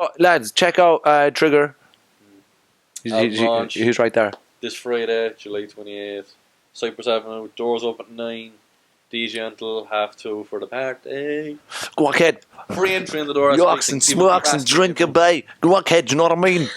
Oh, lads, check out Trigger. Launch He's right there. this Friday, July 28th. Cyprus Avenue, doors open at 9. DJ until 2:30 for the party. Go on, kid. Free entry in the door. Yokes and smokes and drink a bay. Go on, kid. Do you know what I mean?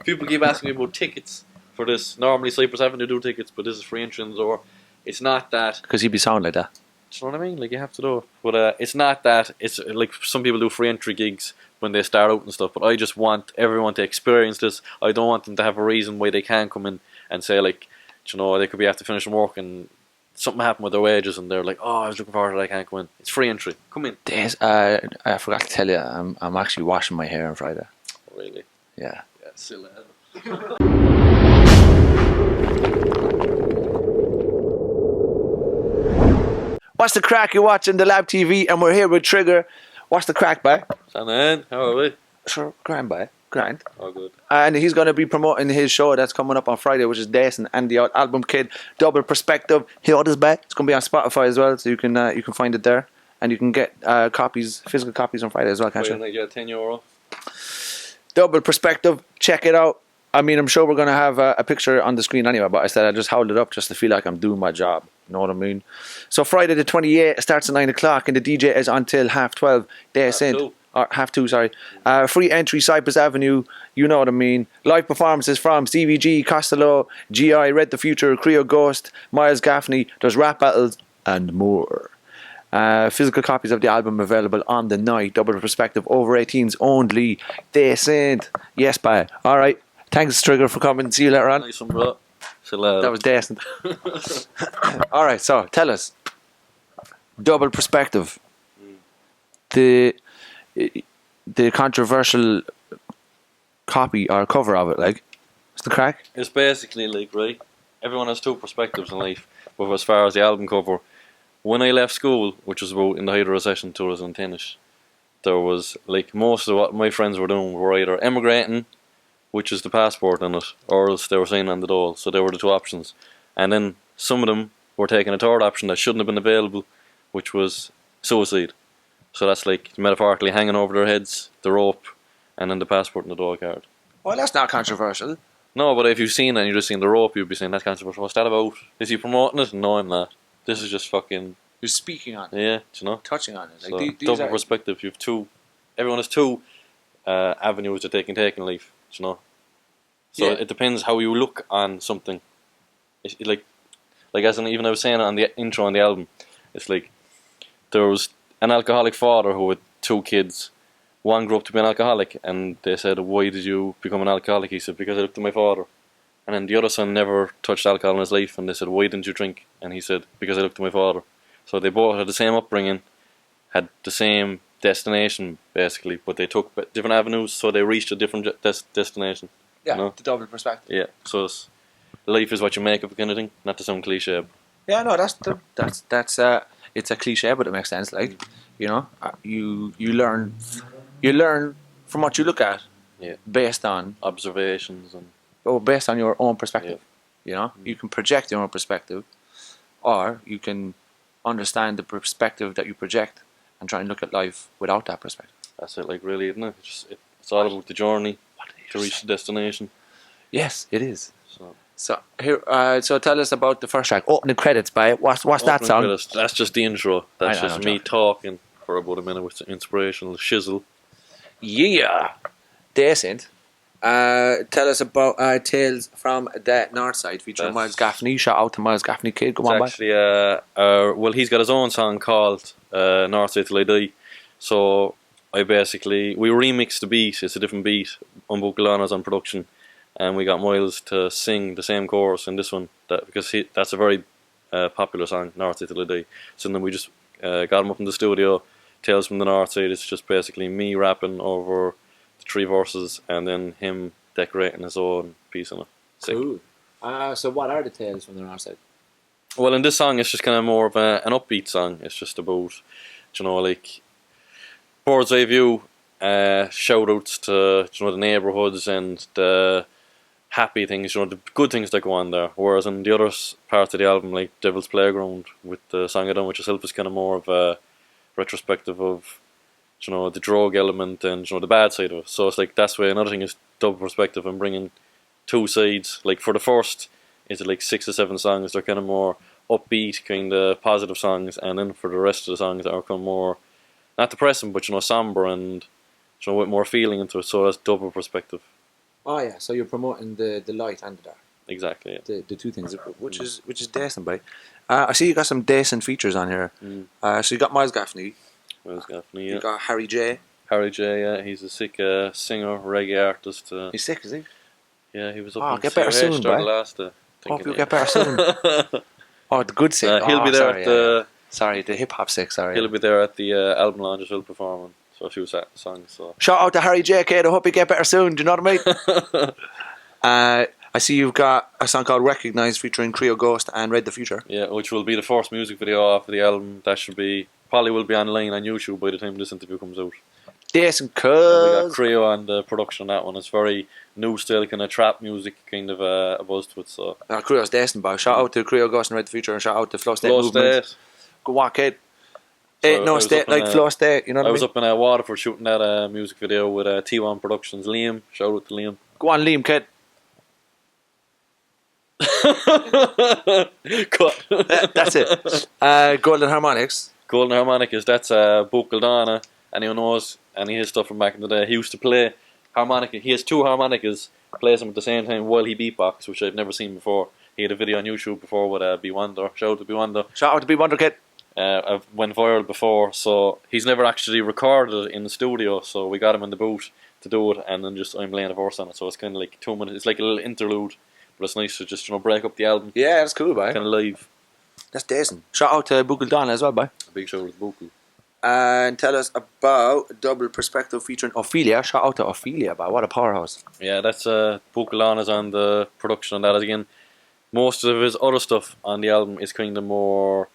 People keep asking me about tickets for this. Normally Cyprus Avenue do tickets, but this is free entry in the door. It's not that. Because he'd be sound like that. Do you know what I mean? Like, you have to do it. But it's not that. It's like some people do free entry gigs when they start out and stuff. But I just want everyone to experience this. I don't want them to have a reason why they can't come in and say, like, you know, they could be after finishing work and something happened with their wages and they're like, oh, I was looking forward to it, I can't come in. It's free entry. Come in. I forgot to tell you, I'm actually washing my hair on Friday. Really? Yeah. Yeah, silly. What's the crack? You're watching the Labtv and we're here with Trigger. What's the crack, boy? Shannon, how are we? Sure, grand, boy. Grand. Oh, good. And he's going to be promoting his show that's coming up on Friday, which is Decent, and the album Kid, Double Perspective. Hear this, boy? It's going to be on Spotify as well, so you can find it there. And you can get physical copies on Friday as well, can't you? Why don't I get €10? Double Perspective, check it out. I mean, I'm sure we're going to have a picture on the screen anyway, but I said I just held it up just to feel like I'm doing my job. You know what I mean? So Friday the 28th starts at 9 o'clock and the DJ is until 12:30. Decent. Or 2:30, sorry. Free entry, Cyprus Avenue. You know what I mean. Live performances from Stevie G, Costello GI, Red the Future, Kreo Ghost, Myles Gaffney. There's rap battles and more. Physical copies of the album available on the night. Double Perspective, over 18s only. Decent. Yes, bye. All right. Thanks, Trigger, for coming. See you later on. Nice one, bro. That was decent. All right, so tell us. Double Perspective. The controversial copy or cover of it, like, what's the crack? It's basically like, right, everyone has two perspectives in life, but as far as the album cover, when I left school, which was about in the height of recession 2010ish, there was, like, most of what my friends were doing were either emigrating, which is the passport on it, or else they were signing on the dole. So there were the two options. And then some of them were taking a third option that shouldn't have been available, which was suicide. So that's like metaphorically hanging over their heads, the rope, and then the passport and the dole card. Well, that's not controversial. No, but if you've seen it and you're just seeing the rope, you'd be saying, that's controversial. What's that about? Is he promoting it? No, I'm not. This is just fucking... You're speaking on it. Yeah, do you know? Touching on it. So, double perspective. You have two... Everyone has two avenues that they can take in life, do you know? So it depends how you look on something. It's like as even I was saying on the intro on the album, it's like there was an alcoholic father who had two kids. One grew up to be an alcoholic, and they said, "Why did you become an alcoholic?" He said, "Because I looked at my father." And then the other son never touched alcohol in his life, and they said, "Why didn't you drink?" And he said, "Because I looked at my father." So they both had the same upbringing, had the same destination basically, but they took different avenues, so they reached a different destination. Yeah, you know? the double perspective. Yeah, so life is what you make of it, kind of thing. Not to sound cliche. Yeah, no, that's it's a cliche, but it makes sense. Like, you know, you learn from what you look at. Yeah. Based on observations and based on your own perspective. Yeah. You know, you can project your own perspective, or you can understand the perspective that you project and try and look at life without that perspective. That's it, like, really, isn't it? It's all about the journey to reach the destination. Yes, it is. So here, so tell us about the first track. Opening credits, by what's that song? Credits, that's just the intro. That's just me talking for about a minute with inspirational shizzle. Yeah, decent. Tell us about Tales from the North Side featuring Myles Gaffney. Shout out to Myles Gaffney, kid. Go on, actually, well, he's got his own song called North Side Till I Die. So we remixed the beat. It's a different beat. Umbukalana's on production, and we got Myles to sing the same chorus in this one. Because that's a very popular song, North Side Till I Die. So then we just got him up in the studio. Tales from the North Side. It's just basically me rapping over the three verses, and then him decorating his own piece on it. Cool. So what are the Tales from the North Side? Well, in this song, it's just kind of more of an upbeat song. It's just about, you know, like, bird's eye view, shout outs to, you know, the neighbourhoods and the happy things, you know, the good things that go on there. Whereas in the other part of the album, like Devil's Playground, with the song I Done With Yourself, is kind of more of a retrospective of you know, the drug element and, you know, the bad side of it. So it's like, that's why another thing is double perspective and bringing two sides. Like for the first, is it like 6 or 7 songs, they're kind of more upbeat, kind of positive songs, and then for the rest of the songs that are kind of more, not depressing, but, you know, somber and, you know, with more feeling into it. So that's double perspective. Oh yeah, so you're promoting the light and the dark. Exactly, yeah. The two things, which is decent, buddy. I see you got some decent features on here. So you got Myles Gaffney. Myles Gaffney, yeah. You got Harry J. Harry J, yeah. He's a sick singer, reggae artist. He's sick, is he? Yeah, he was up in get better COH soon, there boy. last Hope you'll get better soon. Oh, the good sick. He'll be there sorry, at the... Sorry, the hip hop sick, sorry. He'll be there at the album launch as well performing. So a few songs, so... Shout out to Harry J, kid. I hope you get better soon, do you know what I mean? I see you've got a song called Recognized featuring Kreo Ghost and Red the Future. Yeah, which will be the first music video off of the album. That should be... Probably will be online on YouTube by the time this interview comes out. Decent, We got cuz. Kreo on the production on that one. It's very new style, kind of trap music, kind of a buzz to it. So Kreo's decent, boy. Shout out to Kreo Ghost and Red the Future, and shout out to Flowstate Movement. Flowstate. Go on, kid. Ain't no state like Flowstate, you know what I mean? I was up in Waterford shooting that music video with T1 Productions. Liam, shout out to Liam. Go on, Liam, kid. Cut. That's it. Golden Harmonics. Golden Harmonicas, that's Buckle Donna. Anyone knows any of his stuff from back in the day. He used to play harmonica. He has 2 harmonicas, plays them at the same time while he beatbox, which I've never seen before. He had a video on YouTube before with B Wonder. Shout out to B Wonder. Shout out to B Wonder, kid. I've went viral before, so he's never actually recorded it in the studio, so we got him in the booth to do it, and then just I'm laying a verse on it, so it's kind of like 2 minutes. It's like a little interlude, but it's nice to just, you know, break up the album. Yeah, that's cool, boy. Kind of live. That's decent. Shout out to Buckle Donna as well, boy. A big shout out to Buckle. And tell us about Double Perspective featuring Ophelia. Shout out to Ophelia, boy. What a powerhouse. Yeah, that's Buckle on is on the production on that. As again, most of his other stuff on the album is kind of more,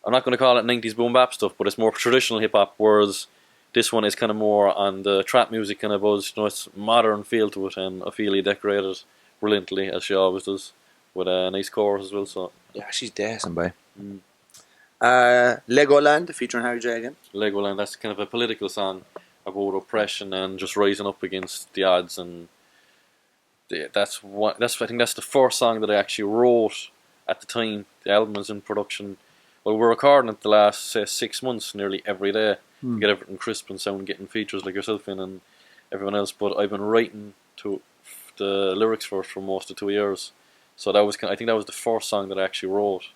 I'm not going to call it 90s boom bap stuff, but it's more traditional hip hop, whereas this one is kind of more on the trap music kind of buzz. You know, it's modern feel to it, and Ophelia decorated brilliantly, as she always does, with a nice chorus as well. So yeah, she's decent, boy. Legoland featuring Harry J again. Legoland, that's kind of a political song about oppression and just rising up against the odds, and I think that's the first song that I actually wrote at the time the album was in production. Well, we're recording it the last, say, 6 months, nearly every day, to get everything crisp and sound, getting features like yourself in and everyone else. But I've been writing to the lyrics for most of 2 years, so that was I think that was the first song that I actually wrote,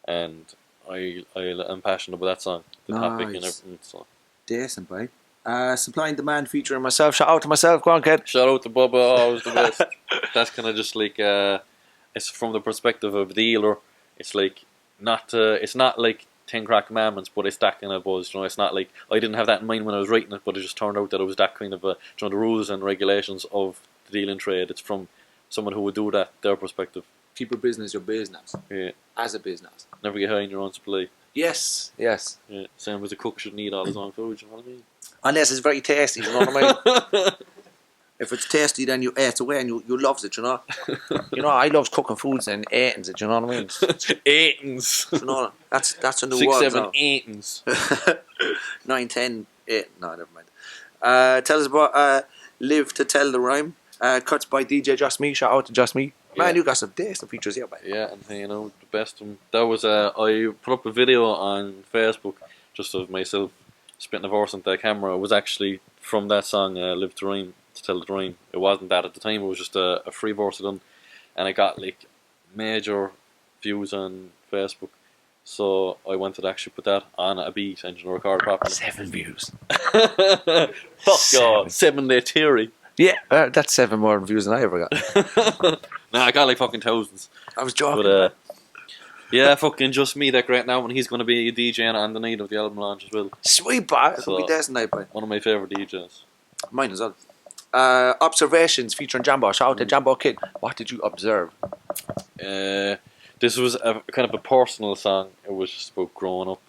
and I'm passionate about that song, the topic and everything. So decent, boy. Supply and Demand featuring myself. Shout out to myself. Go on, kid. Shout out to Bubba, always the best. That's kind of just like it's from the perspective of the dealer. It's like it's not like 10 Crack Commandments, but it's that kind of buzz. You know, it's not like I didn't have that in mind when I was writing it, but it just turned out that it was that kind of you know, the rules and regulations of the dealing trade. It's from someone who would do that, their perspective. Keep your business your business. Yeah. As a business. Never get high in your own supply. Yes. Yes. Yeah. Same as a cook shouldn't eat all his own food. You know what I mean? Unless it's very tasty. You know what I mean? If it's tasty, then you eat away and you loves it, you know. You know, I love cooking foods and eating it, you know what I mean? Eightens. You know, that's a new 6, word. 7 eightens. 9, 10, 8. No, never mind. Tell us about Live to Tell the Rhyme. Cuts by DJ Jus Me. Shout out to Jus Me. Man, Yeah. you got some decent features here, man. Yeah, and you know, the best of them. That was I put up a video on Facebook just of myself spitting a verse into the camera. It was actually from that song, Live to Rhyme, to Tell the Rhyme. It wasn't that at the time, it was just a free verse I done, and I got like major views on Facebook. So I wanted to actually put that on a beat and record properly. 7 views. Fuck y'all, 7-day theory. Yeah, that's 7 more views than I ever got. Nah, I got like fucking thousands. I was joking. But yeah, fucking Just Me that great now, and he's going to be DJing on the night of the album launch as well. Sweet, boy. It'll So- be decent night, boy. One of my favourite DJs. Mine as well. Observations featuring Jambo. Shout out to Jambo Kid. What did you observe? This was a kind of a personal song. It was just about growing up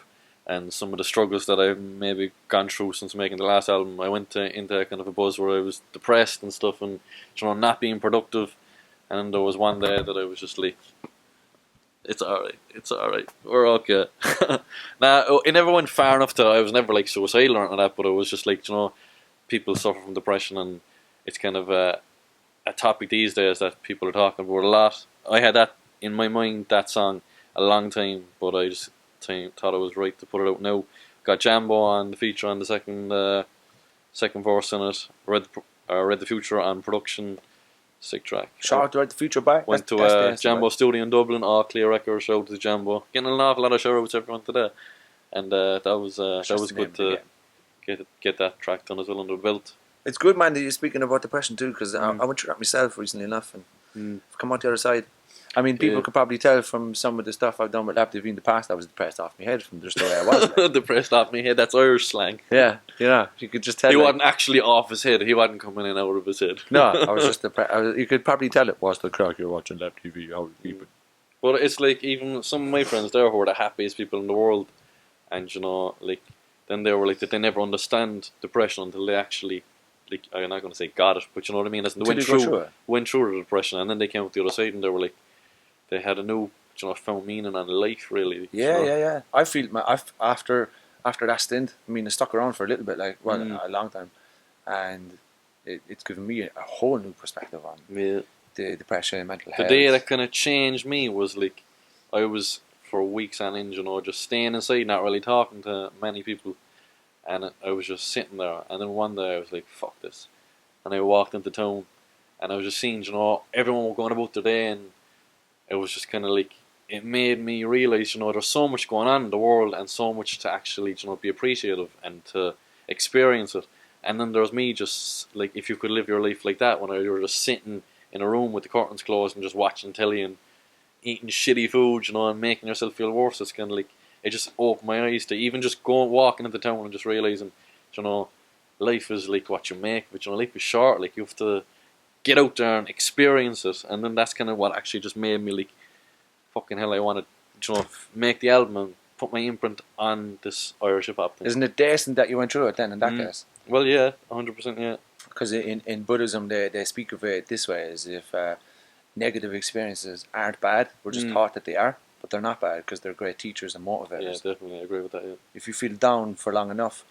and some of the struggles that I've maybe gone through since making the last album. I went into kind of a buzz where I was depressed and stuff, and you know, not being productive. And then there was one day that I was just like, It's alright. It's alright. We're okay. Nah, it never went far enough to. I was never like suicidal or anything like that, but it was just like, people suffer from depression, and it's kind of a topic these days that people are talking about a lot. I had that in my mind, that song, a long time, but I just thought it was right to put it out now. Got Jambo on the feature on the second verse in it. Read the Future on production. Sick track. Shout out to the future back. Went to Jambo studio in Dublin. All clear records. Shout out to Jambo. Getting an awful lot of shout outs everyone today, and that was good to get that track done as well under the belt. It's good, man, that you're speaking about depression too, because I went through that myself recently enough, and I've come out the other side. I mean, people could probably tell from some of the stuff I've done with Labtv in the past, I was depressed off my head from just the way I was. Like. Depressed off my head, that's Irish slang. Yeah, you could just tell. He wasn't actually off his head, he wasn't coming in out of his head. No, I was just depressed. You could probably tell it. What's the crack, you're watching Labtv, how we keep it. But it's like, even some of my friends there who are the happiest people in the world, and like, then they were like that they never understand depression until they actually, like, I'm not going to say got it, but you know what I mean? As they went through the depression, and then they came out the other side, and they were like, they had a new, found meaning on life, really. Yeah. I feel after that stint, I mean, I stuck around for a little bit, like, a long time, and it's given me a whole new perspective on the depression and mental health. The day that kind of changed me was like, I was for weeks on end, just staying inside, not really talking to many people, and I was just sitting there, and then one day I was like, fuck this, and I walked into town, and I was just seeing, everyone was going about their day, and it was just kind of like, it made me realise, there's so much going on in the world, and so much to actually, be appreciative and to experience it. And then there was me just, like, if you could live your life like that, when you were just sitting in a room with the curtains closed and just watching telly and eating shitty food, and making yourself feel worse. It's kind of like, it just opened my eyes to even just walking into town and just realising, life is like what you make, but life is short. Like, you have to get out there and experience it, and then that's kind of what actually just made me like, fucking hell, I want to, make the album and put my imprint on this Irish hip hop thing. Isn't it decent that you went through it then in that case? Well, yeah, 100%, yeah. Because in Buddhism, they speak of it this way, as if negative experiences aren't bad. We're just taught that they are, but they're not bad because they're great teachers and motivators. Yeah, definitely, I agree with that. Yeah. If you feel down for long enough,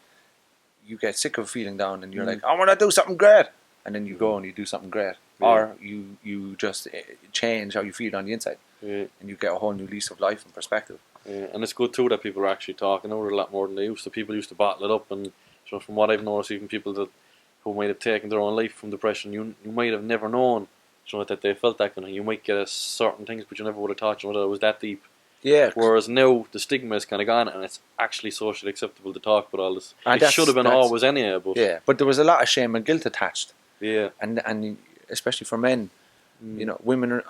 you get sick of feeling down, and you're like, I want to do something great. And then you go and you do something great. Yeah. Or you just change how you feel on the inside. Yeah. And you get a whole new lease of life and perspective. Yeah. And it's good too that people are actually talking about it a lot more than they used to. People used to bottle it up, and from what I've noticed, even people who might have taken their own life from depression, you might have never known that they felt that kind of. You might get certain things, but you never would have thought that it was that deep. Yeah. Whereas now the stigma is kind of gone, and it's actually socially acceptable to talk about all this. And it should have been always anyhow. But yeah, but there was a lot of shame and guilt attached. Yeah, and especially for men, women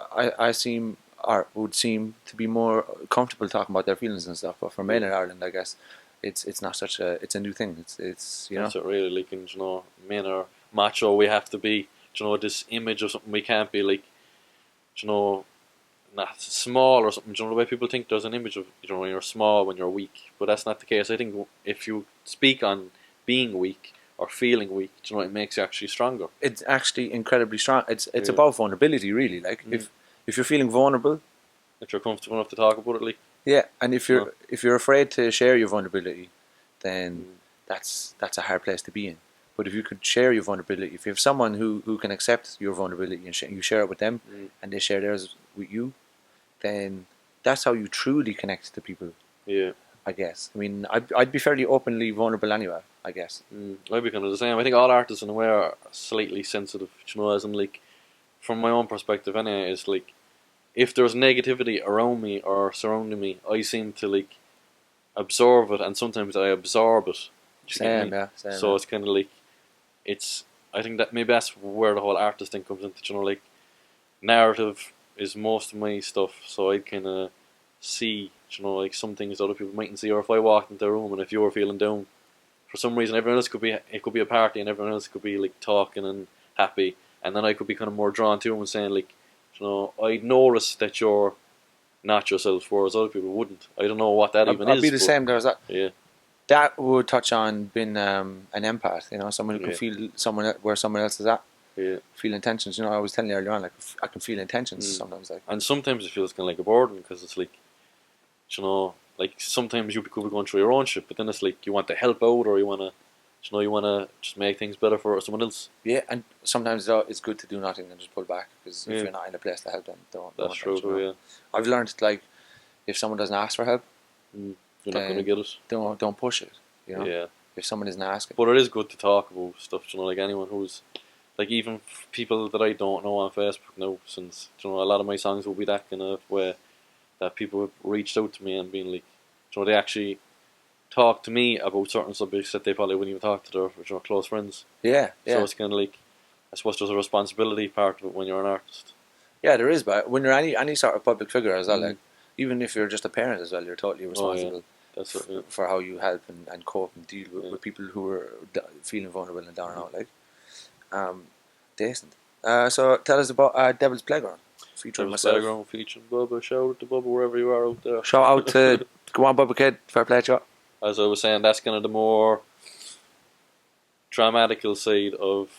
would seem to be more comfortable talking about their feelings and stuff. But for men in Ireland, I guess it's not such a it's a new thing. It's That's it really. Like, men are macho. We have to be. This image of something we can't be, like, not small or something. The way people think there's an image of when you're small, when you're weak, but that's not the case. I think if you speak on being weak or feeling weak, it makes you actually stronger. It's actually incredibly strong. It's about vulnerability, really. Like, if you're feeling vulnerable, if you're comfortable enough to talk about it, like, yeah, and if you're afraid to share your vulnerability, then that's a hard place to be in. But if you could share your vulnerability, if you have someone who can accept your vulnerability and you share it with them, and they share theirs with you, then that's how you truly connect to people. Yeah, I guess. I mean, I'd be fairly openly vulnerable anyway, I guess. I'd be kind of the same. I think all artists in a way are slightly sensitive, as in, like, from my own perspective anyway, is like, if there's negativity around me or surrounding me, I seem to, like, absorb it, and sometimes I absorb it. Same. So it's kind of like, I think that maybe that's where the whole artist thing comes into, like, narrative is most of my stuff, so I kind of see, like, some things other people mightn't see, or if I walked into a room and if you were feeling down, for some reason everyone else it could be a party and everyone else could be, like, talking and happy, and then I could be kind of more drawn to them and saying, like, I'd notice that you're not yourself, whereas other people wouldn't. I don't know what that even is. I'd be the same. There's that. Yeah. That would touch on being an empath, someone who can feel where someone else is at. Yeah. Feel intentions. You know, I was telling you earlier on, like I can feel intentions sometimes. Like, And sometimes it feels kind of like a burden because it's like, you know, like sometimes you could be going through your own shit, but then it's like you want to help out or you want to, you want to just make things better for someone else. yeah, and sometimes it's good to do nothing and just pull back because if Yeah. you're not in a place to help them, don't. That's true, you know? yeah. I've learned like if someone doesn't ask for help, You're not going to get it. Don't push it. You know, Yeah. if someone isn't asking. But it is good to talk about stuff, you know, like anyone who's, like even people that I don't know on Facebook now, since, you know, a lot of my songs will be that kind of way that people have reached out to me and been like, you know, they actually talk to me about certain subjects that they probably wouldn't even talk to their, you know, close friends. Yeah, yeah. So it's kind of like, I suppose there's a responsibility part of it when you're an artist. Yeah, there is, but when you're any sort of public figure as well, like even if you're just a parent as well, you're totally responsible That's it, yeah. for how you help and cope and deal with people who are feeling vulnerable and down and out. Like, decent. So tell us about Devil's Playground featuring Devil's myself. Playground featuring Bubba. Shout out to Bubba wherever you are out there. Shout out to go on, Bubba Kid, fair play to you. As I was saying, that's kind of the more dramatical side of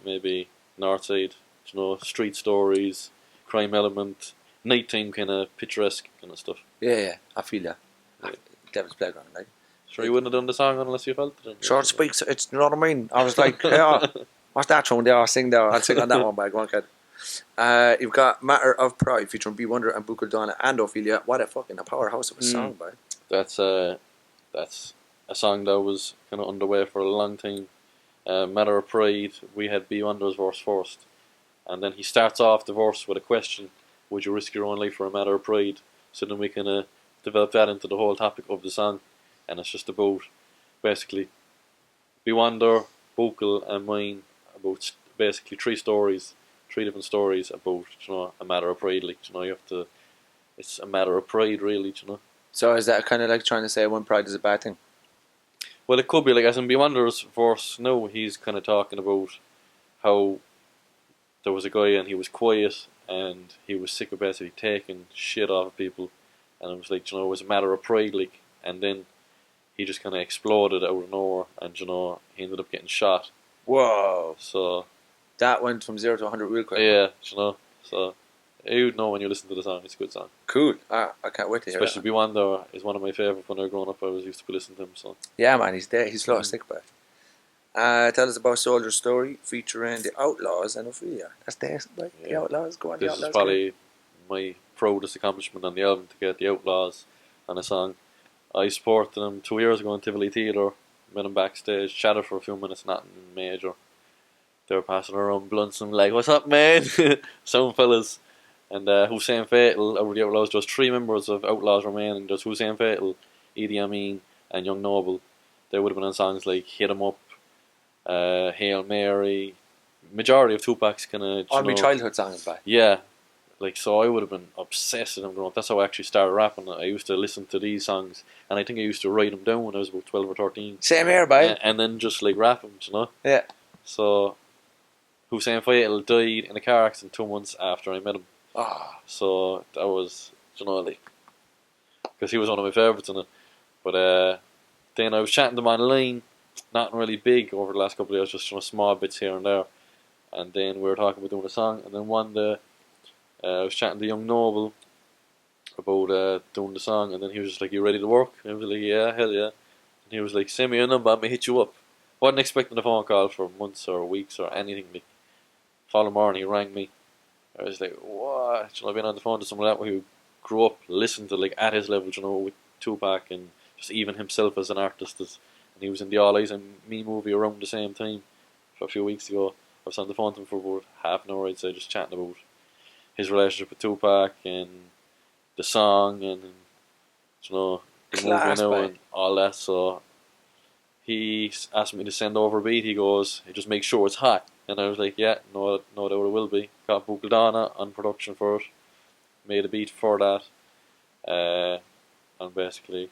maybe North Side. You know, street stories, crime element, nighttime kind of picturesque kind of stuff. Yeah, I feel that. Yeah. Devil's Playground, like. Sure, you wouldn't have done the song unless you felt it. Sure, it speaks. It's, you know what I mean. I was like, yeah, what's that tune there? I'll sing there. I'll sing on that one by go on, kid. You've got Matter of Pride featuring B Wonder and Buccal Donna and Ophelia. What a fucking powerhouse of a song, boy. That's a song that was kind of underway for a long time. Matter of Pride, we had B Wonder's verse first, and then he starts off the verse with a question: would you risk your own life for a matter of pride? So then we kind of develop that into the whole topic of the song, and it's just about basically B Wonder, Buccal, and mine about basically three different stories about, you know, a matter of pride. Like, you know, you have to. It's a matter of pride, really, you know. So is that kind of like trying to say when pride is a bad thing? Well, it could be, like, as in B Wonder's verse now, he's kind of talking about how there was a guy and he was quiet and he was sick of basically taking shit off of people, and it was like, you know, it was a matter of pride, like, and then he just kind of exploded out of nowhere, and, you know, he ended up getting shot. Whoa! So that went from 0 to 100 real quick. Yeah, you know, so you'd know when you listen to the song. It's a good song. Cool. I can't wait to hear it. Especially B Wonder is one of my favourite. When I was growing up, I was used to listening to him. So yeah, man, he's there. He's slow stick back. Tell us about Soldier's Story featuring the Outlaws and Ophelia. That's decent, like the Outlaws. Go on, the this Outlaws. is probably my proudest accomplishment on the album, to get the Outlaws on a song. I supported them 2 years ago in Tivoli Theatre. Met them backstage, chatted for a few minutes, nothing major. They were passing around blunts and like, "What's up, man?" Some fellas. And Hussein Fatal, out of the Outlaws, just 3 members of Outlaws remaining. There's Hussein Fatal, Idi Amin, and Young Noble. They would have been on songs like Hit 'Em Up, Hail Mary. Majority of Tupac's kind of. All my childhood songs, by. Yeah, like, so I would have been obsessed with them growing up. That's how I actually started rapping. I used to listen to these songs, and I think I used to write them down when I was about 12 or 13. Same here, by. And then just like rap them, you know. Yeah. So Hussein Fatal died in a car accident 2 months after I met him. Ah. So that was, you know, like, because he was one of my favourites in it. But then I was chatting to him online, nothing really big over the last couple of years, just, you know, small bits here and there. And then we were talking about doing a song, and then one day I was chatting to Young Noble about doing the song, and then he was just like, "You ready to work?" And I was like, "Yeah, hell yeah." And he was like, "Send me your number, I'm gonna hit you up." Wasn't expecting a phone call for months or weeks or anything. Like, following morning, he rang me. I was like, "What?" You know, I've been on the phone to someone like that who grew up, listened to, like, at his level, you know, with Tupac, and just even himself as an artist. And he was in the All Eyes on Me movie around the same time for a few weeks ago. I was on the phone to him for about half an hour, I'd say, just chatting about his relationship with Tupac and the song and, you know, the movie now and all that. So he asked me to send over a beat. He goes, "Hey, just make sure it's hot." And I was like, "Yeah, no doubt it will be." Got Buccal Donna on production for it. Made a beat for that. And basically,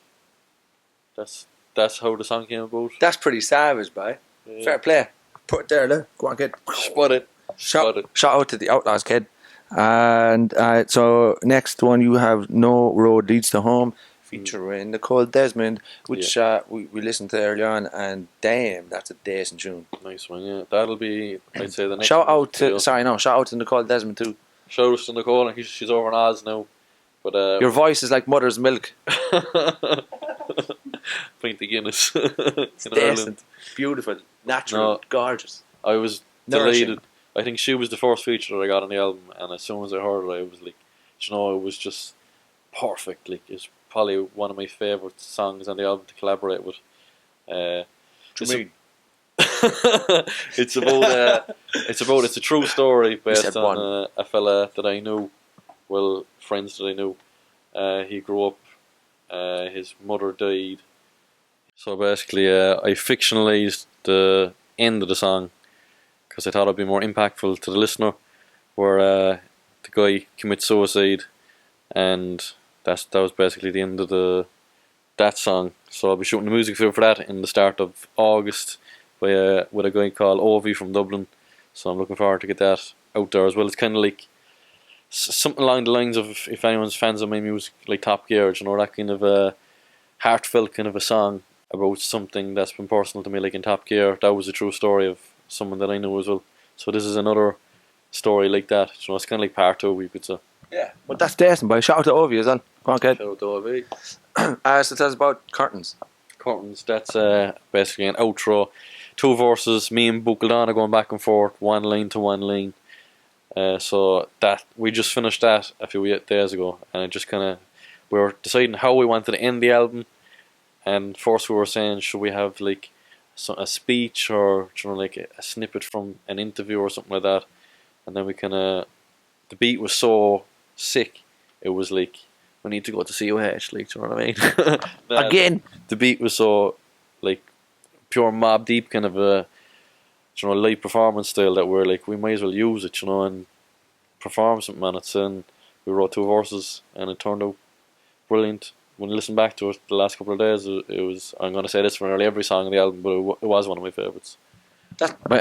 that's how the song came about. That's pretty savage, by. Yeah. Fair play. Put it there, look. Go on, kid. Spot it. Shout out to the Outlaws, kid. And so next one you have No Road Leads to Home featuring Nicole Desmond, which we listened to earlier on, and damn, that's a decent tune. Nice one, yeah. That'll be, I'd say, the next shout out video. to Nicole Desmond too. Shout out to Nicole, and she's over in Oz now. But your voice is like mother's milk. Pint of Guinness. It's decent, beautiful, natural, gorgeous. I was delighted. I think she was the first feature that I got on the album, and as soon as I heard it, I was like, you know, it was just perfect. Like, it's probably one of my favourite songs on the album to collaborate with. It's a true story based on a fella that I knew, well, friends that I knew. He grew up, his mother died. So basically, I fictionalised the end of the song because I thought it'd be more impactful to the listener, where the guy commits suicide, and that was basically the end of that song. So I'll be shooting the music video for that in the start of August with a guy called Ovi from Dublin. So I'm looking forward to get that out there as well. It's kind of like something along the lines of, if anyone's fans of my music, like Top Gear, you know, that kind of a heartfelt kind of a song about something that's been personal to me, like in Top Gear. That was a true story of someone that I knew as well. So this is another story like that. You know, it's kind of like part 2, we could say. Yeah, but that's decent, boy. Shout out to Ovi as well. Go on, kid. Shout out to Ovi. So tell us about Curtains. Curtains, that's basically an outro. 2 verses, me and Bucaldana going back and forth, one line to one line. So that we just finished that a few days ago, and it just kind of, we were deciding how we wanted to end the album. And first we were saying, should we have like a speech, or, you know, like a snippet from an interview or something like that. And then we kind of, the beat was so sick, it was like, we need to go to COH, like, do you know what I mean? Again, the beat was so like pure Mob Deep kind of a, you know, live performance style that we're like, we might as well use it, you know, and perform something on it. And we wrote 2 verses, and it turned out brilliant. When you listen back to it the last couple of days, it was, I'm going to say this for nearly every song on the album, but it was one of my favourites.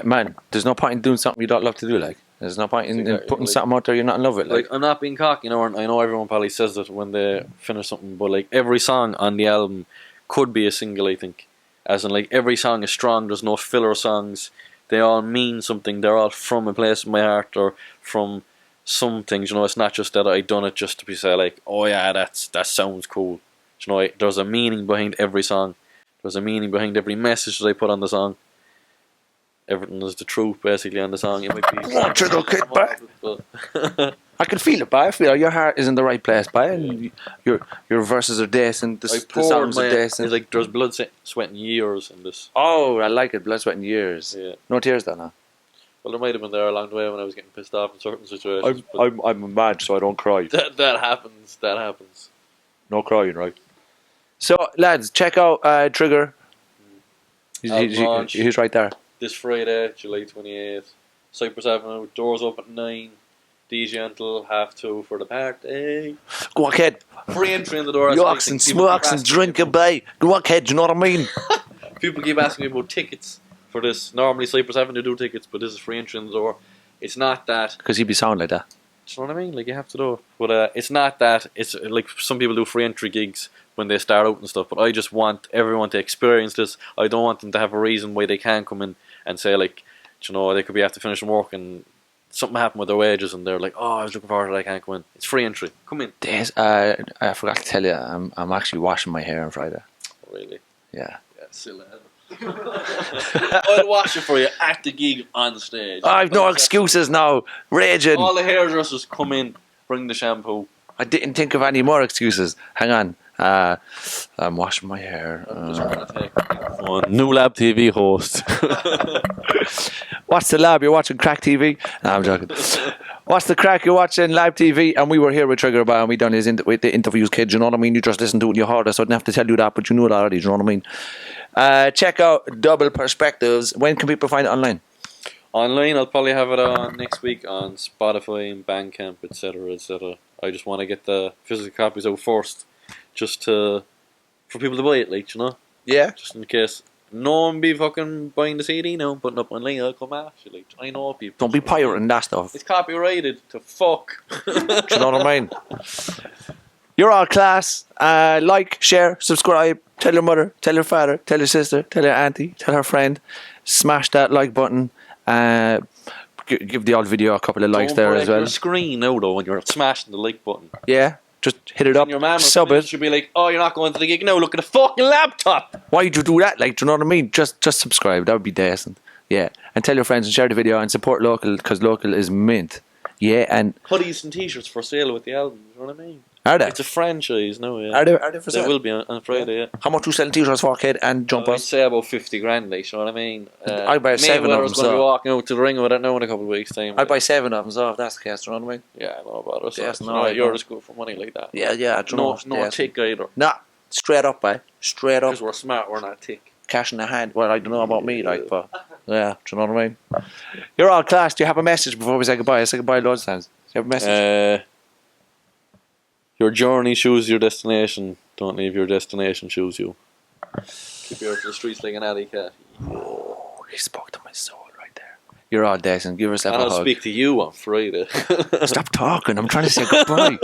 Man, there's no point in doing something you don't love to do, like. There's no point in putting something out there you're not in love with. Like, I'm not being cocky, you know, and I know everyone probably says it when they finish something, but like every song on the album could be a single, I think. As in, like, every song is strong, there's no filler songs. They all mean something, they're all from a place in my heart, or from some things, you know. It's not just that I done it just to be say like, oh yeah, that sounds cool. You know, there's a meaning behind every song. There's a meaning behind every message that I put on the song. Everything is the truth basically on the song. It might be I can feel it, but I feel your heart is in the right place, but your verses are decent, the songs are decent. It's like there's blood, sweat and years in this. Oh, I like it, blood, sweat and years. Yeah. No tears though, no. Well, there might have been there along the way when I was getting pissed off in certain situations. I'm mad, so I don't cry. That happens. That happens. No crying, right? So, lads, check out Trigger. He's right there. This Friday, July 28th. Cyprus Avenue, doors open at 9. DJ until 2:30 for the party. Go on, kid. Free entry in the door. Yucks and smokes and drink a bay. Go on, kid, do you know what I mean? People keep asking me about tickets for this. Normally Cyprus Avenue do tickets, but this is free entry in the door. It's not that. Because he'd be sound like that. Do you know what I mean? Like, you have to do it. But it's not that. It's like some people do free entry gigs when they start out and stuff, but I just want everyone to experience this. I don't want them to have a reason why they can't come in and say, like, you know, they could be after finishing work and something happened with their wages and they're like, oh, I was looking forward to it, I can't come in. It's free entry. Come in. I forgot to tell you, I'm actually washing my hair on Friday. Oh, really? Yeah. Yeah, silly. I'll wash it for you at the gig on stage. I've no excuses now. Raging. All the hairdressers come in, bring the shampoo. I didn't think of any more excuses. Hang on. I'm washing my hair. New Labtv host. What's the lab? You're watching Crack TV? No, I'm joking. What's the crack? You're watching Labtv, and we were here with Trigger Bar, and we done his with the interviews, kids. You know what I mean? You just listened to it and you heard us, so I didn't have to tell you that, but you knew it already. You know what I mean? Check out Double Perspectives. When can people find it online? Online, I'll probably have it on next week on Spotify and Bandcamp, etc., etc. I just want to get the physical copies out first, just for people to buy it, like, you know? Yeah. Just in case no one be fucking buying the CD now and putting up online, I'll come after you, like, I know people. Don't be pirating that stuff. It's copyrighted to fuck. Do you know what I mean? You're all class. Like, share, subscribe. Tell your mother, tell your father, tell your sister, tell your auntie, tell her friend. Smash that like button. Give the old video a couple of likes there as well. Your screen now though when you're smashing the like button. Yeah, just hit it up. Your mum sub it. She'll be like, "Oh, you're not going to the gig now. Look at the fucking laptop." Why'd you do that? Like, do you know what I mean? Just subscribe. That would be decent. Yeah, and tell your friends and share the video and support local because local is mint. Yeah, and hoodies and t-shirts for sale with the album. You know what I mean? Are they? It's a franchise now. Yeah. Are they for sale? They will be on Friday. Yeah. How much you selling t-shirts for, kid? And jumpers? I'd say about 50 grand. Like, you know what I mean? I'd buy 7 of them. Mayweather's going to be walking out to the ring with it now in a couple of weeks' time. I'd buy 7 of them. So if that's the case, you know what I mean? Yeah, I know about it. Yes, no, you're just good for money like that. Yeah. No tick either. Nah, straight up, straight up. Because we're smart, we're not tick. Cash in the hand. Well, I don't know about me, like, but yeah, do you know what I mean? You're all class. Do you have a message before we say goodbye? I say goodbye loads of times. Do you have a message? Your journey chooses your destination. Don't leave your destination choose you. Keep your to the streets like an alley cat. Oh, he spoke to my soul right there. You're all decent. Give yourself a hug. And I'll speak to you on Friday. Stop talking. I'm trying to say goodbye.